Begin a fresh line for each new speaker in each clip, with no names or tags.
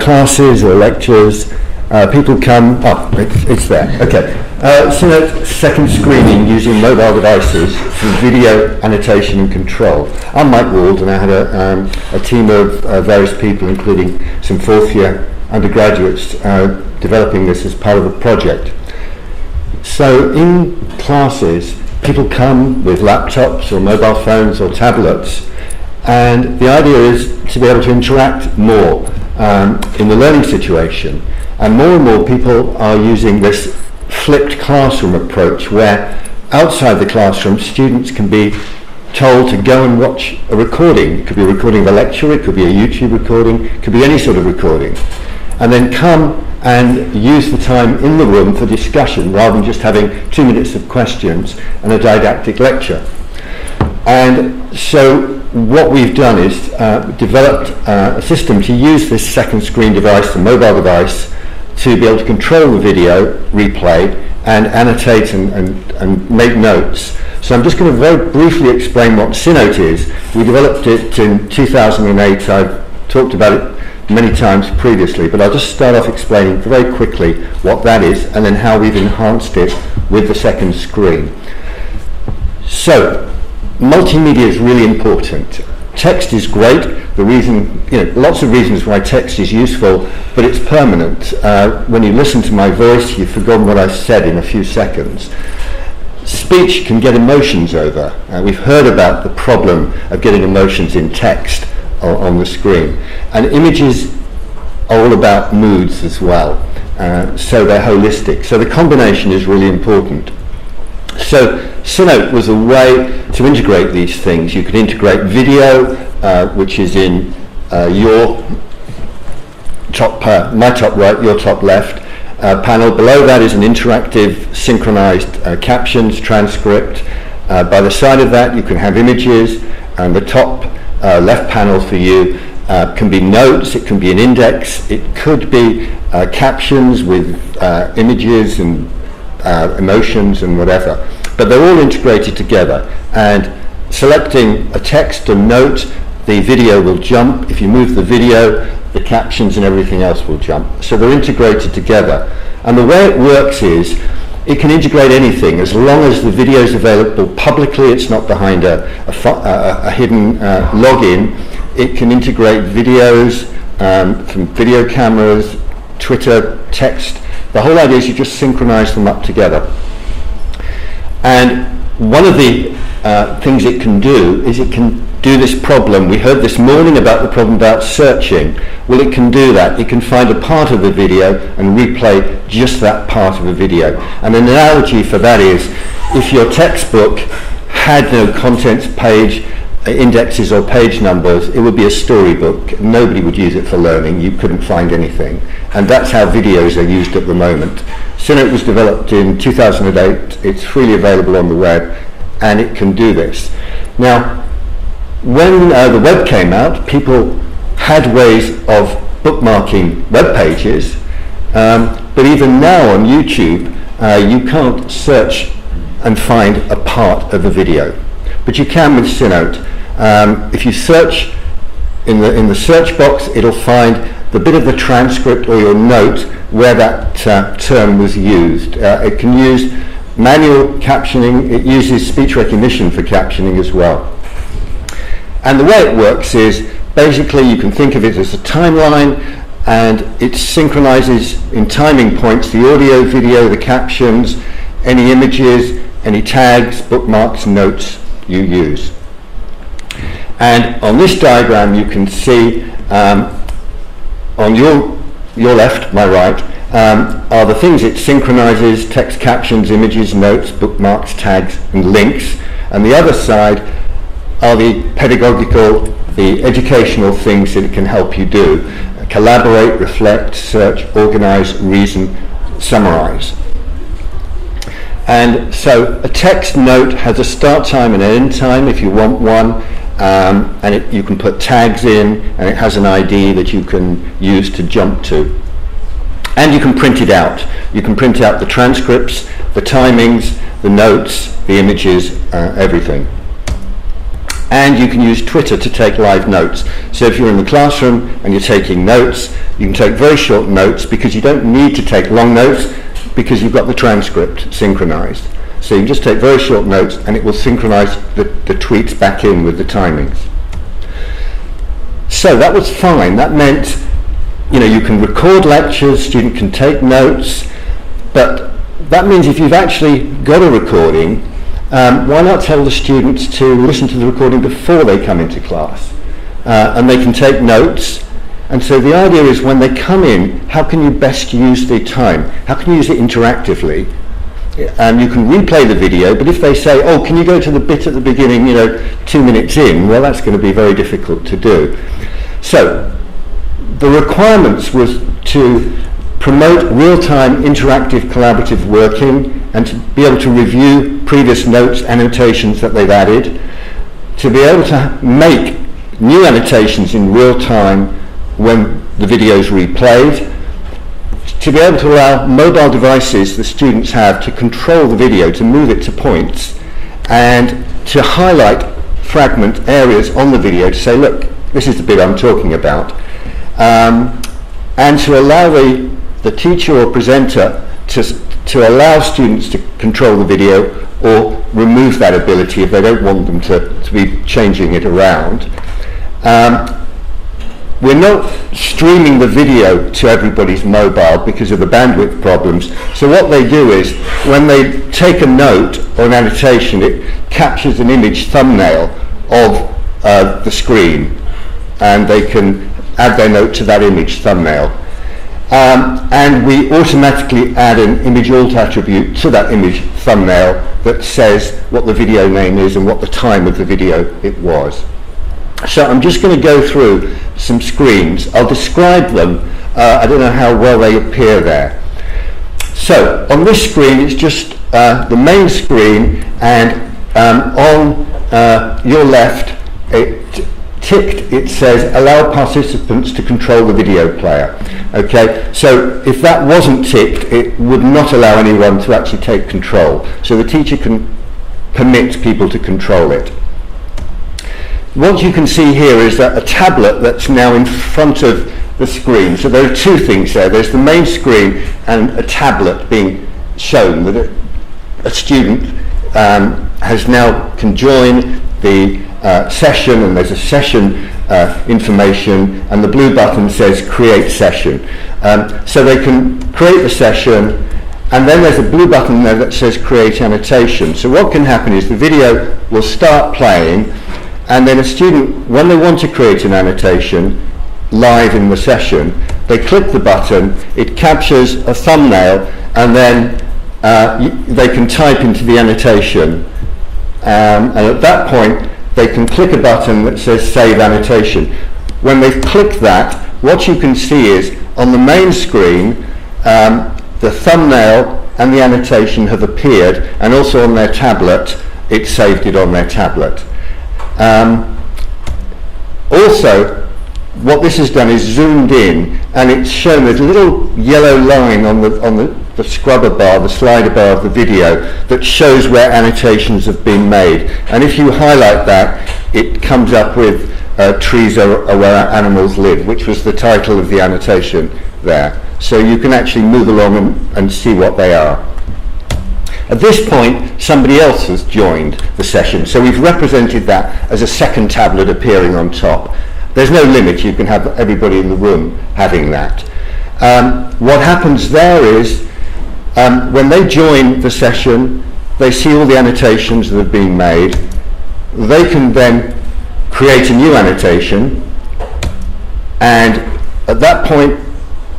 classes or lectures, people come, it's there, okay. Synnote second screening using mobile devices for video annotation and control. I'm Mike Wald, and I had a team of various people, including some fourth year undergraduates, developing this as part of a project. So in classes, people come with laptops or mobile phones or tablets, and the idea is to be able to interact more in the learning situation. And more people are using this flipped classroom approach, where outside the classroom students can be told to go and watch a recording. It could be a recording of a lecture, it could be a YouTube recording, it could be any sort of recording, and then come and use the time in the room for discussion rather than just having 2 minutes of questions and a didactic lecture. And so what we've done is developed a system to use this second screen device, the mobile device, to be able to control the video replay and annotate and make notes. So I'm just going to very briefly explain what Synnote is. We developed it in 2008. I've talked about it many times previously, but I'll just start off explaining very quickly what that is and then how we've enhanced it with the second screen. So, multimedia is really important. Text is great. The reason, lots of reasons why text is useful, but it's permanent. When you listen to my voice, you've forgotten what I said in a few seconds. Speech can get emotions over. We've heard about the problem of getting emotions in text on the screen. And images are all about moods as well. So they're holistic. So the combination is really important. So Synnote was a way to integrate these things. You could integrate video, which is in your top, my top right, your top left panel. Below that is an interactive synchronized captions transcript. By the side of that you can have images, and the top left panel for you can be notes, it can be an index, it could be captions with images and emotions and whatever, but they're all integrated together. And selecting a text or note, the video will jump. If you move the video, the captions and everything else will jump. So they're integrated together. And the way it works is it can integrate anything as long as the video is available publicly. It's not behind a hidden login. It can integrate videos from video cameras, Twitter, text. The whole idea is you just synchronize them up together. And one of the things it can do is it can do this problem. We heard this morning about the problem about searching. Well, it can do that. It can find a part of the video and replay just that part of the video. And an analogy for that is if your textbook had no contents page, indexes or page numbers, it would be a storybook. Nobody would use it for learning. You couldn't find anything. And that's how videos are used at the moment. Synnote was developed in 2008. It's freely available on the web, and it can do this. Now, when the web came out, people had ways of bookmarking web pages, but even now on YouTube, you can't search and find a part of a video. But you can with Synnote. If you search in the search box, it'll find the bit of the transcript or your note where that term was used. It can use manual captioning. It uses speech recognition for captioning as well. And the way it works is basically you can think of it as a timeline, and it synchronizes in timing points the audio, video, the captions, any images, any tags, bookmarks, notes you use. And on this diagram you can see on your left, my right, are the things it synchronizes: text, captions, images, notes, bookmarks, tags and links. And the other side are the pedagogical, the educational things that it can help you do: collaborate, reflect, search, organize, reason, summarize. And so a text note has a start time and an end time if you want one, and you can put tags in, and it has an ID that you can use to jump to. And you can print it out. You can print out the transcripts, the timings, the notes, the images, everything. And you can use Twitter to take live notes. So if you're in the classroom and you're taking notes, you can take very short notes because you don't need to take long notes because you've got the transcript synchronized. So you can just take very short notes and it will synchronize the tweets back in with the timings. So that was fine. That meant, you can record lectures, student can take notes, but that means if you've actually got a recording, why not tell the students to listen to the recording before they come into class? And they can take notes. And so the idea is when they come in, how can you best use the time? How can you use it interactively? You can replay the video, but if they say, oh, can you go to the bit at the beginning, 2 minutes in, well, that's going to be very difficult to do. So the requirements was to promote real-time interactive collaborative working and to be able to review previous notes, annotations that they've added, to be able to make new annotations in real time when the video is replayed, to be able to allow mobile devices the students have to control the video, to move it to points, and to highlight fragment areas on the video to say, look, this is the bit I'm talking about, and to allow the teacher or presenter to allow students to control the video or remove that ability if they don't want them to be changing it around. We're not streaming the video to everybody's mobile because of the bandwidth problems. So what they do is when they take a note or an annotation, it captures an image thumbnail of the screen and they can add their note to that image thumbnail. And we automatically add an image alt attribute to that image thumbnail that says what the video name is and what the time of the video it was. So I'm just going to go through some screens. I'll describe them. I don't know how well they appear there. So on this screen it's just the main screen, and on your left it says allow participants to control the video player. Okay, so if that wasn't ticked, it would not allow anyone to actually take control. So the teacher can permit people to control it. What you can see here is that a tablet that's now in front of the screen. So there are two things there. There's the main screen and a tablet being shown that a student has now can join the session, and there's a session information, and the blue button says create session. So they can create the session, and then there's a blue button there that says create annotation. So what can happen is the video will start playing, and then a student, when they want to create an annotation live in the session, they click the button, it captures a thumbnail, and then they can type into the annotation, and at that point they can click a button that says save annotation. When they've clicked that, what you can see is on the main screen the thumbnail and the annotation have appeared, and also on their tablet it saved it on their tablet. Also, what this has done is zoomed in, and it's shown there's a little yellow line on the scrubber bar, the slider bar of the video, that shows where annotations have been made. And if you highlight that, it comes up with trees are where animals live, which was the title of the annotation there. So you can actually move along and see what they are. At this point, somebody else has joined the session, so we've represented that as a second tablet appearing on top. There's no limit, you can have everybody in the room having that. What happens there is, when they join the session, they see all the annotations that have been made. They can then create a new annotation, and at that point,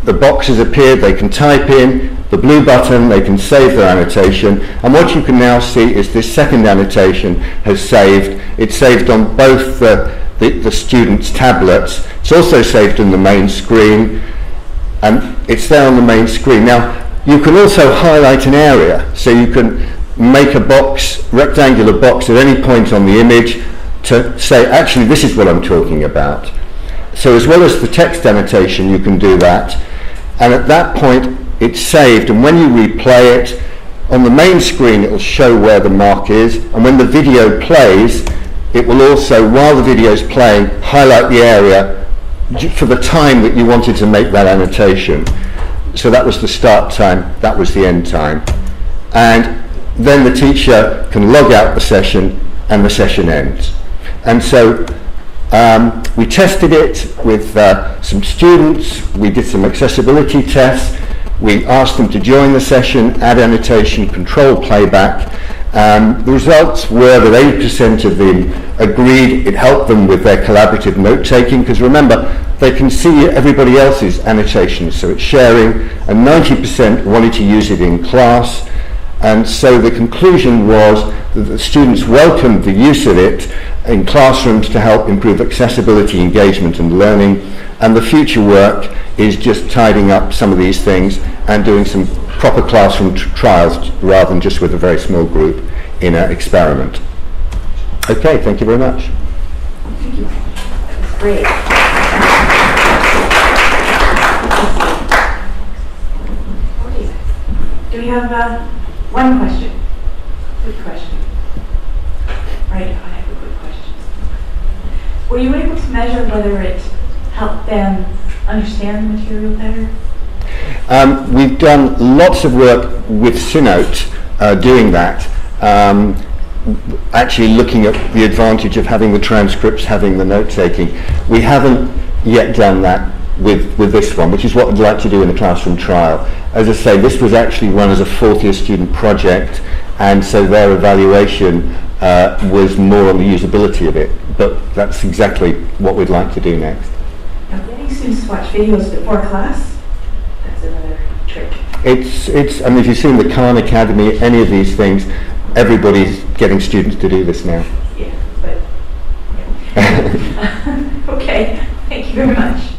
the box has appeared, they can type in the blue button, they can save their annotation, and what you can now see is this second annotation has saved. It's saved on both the students' tablets. It's also saved on the main screen, and it's there on the main screen. Now, you can also highlight an area, so you can make a box, rectangular box at any point on the image to say, actually, this is what I'm talking about. So as well as the text annotation, you can do that, and at that point, it's saved, and when you replay it, on the main screen it will show where the mark is, and when the video plays, it will also, while the video is playing, highlight the area for the time that you wanted to make that annotation. So that was the start time, that was the end time. And then the teacher can log out the session and the session ends. And so we tested it with some students, we did some accessibility tests, we asked them to join the session, add annotation, control playback. The results were that 80% of them agreed it helped them with their collaborative note-taking, because remember, they can see everybody else's annotations, so it's sharing, and 90% wanted to use it in class. And so the conclusion was that the students welcomed the use of it in classrooms to help improve accessibility, engagement and learning, and the future work is just tidying up some of these things and doing some proper classroom trials rather than just with a very small group in an experiment. Okay, thank you very much.
Thank you. That was great. Okay. Do we have one question? Good question. Right, I have a good question. Were you able to measure whether it helped them understand the material better?
We've done lots of work with Synote doing that, actually looking at the advantage of having the transcripts, having the note-taking. We haven't yet done that with this one, which is what we'd like to do in a classroom trial. As I say, this was actually run as a fourth-year student project, and so their evaluation was more on the usability of it, but that's exactly what we'd like to do next.
Now, getting students to watch videos before class, that's another trick.
It's. I mean, if you've seen the Khan Academy, any of these things, everybody's getting students to do this now.
Yeah, but yeah. Okay, thank you very much.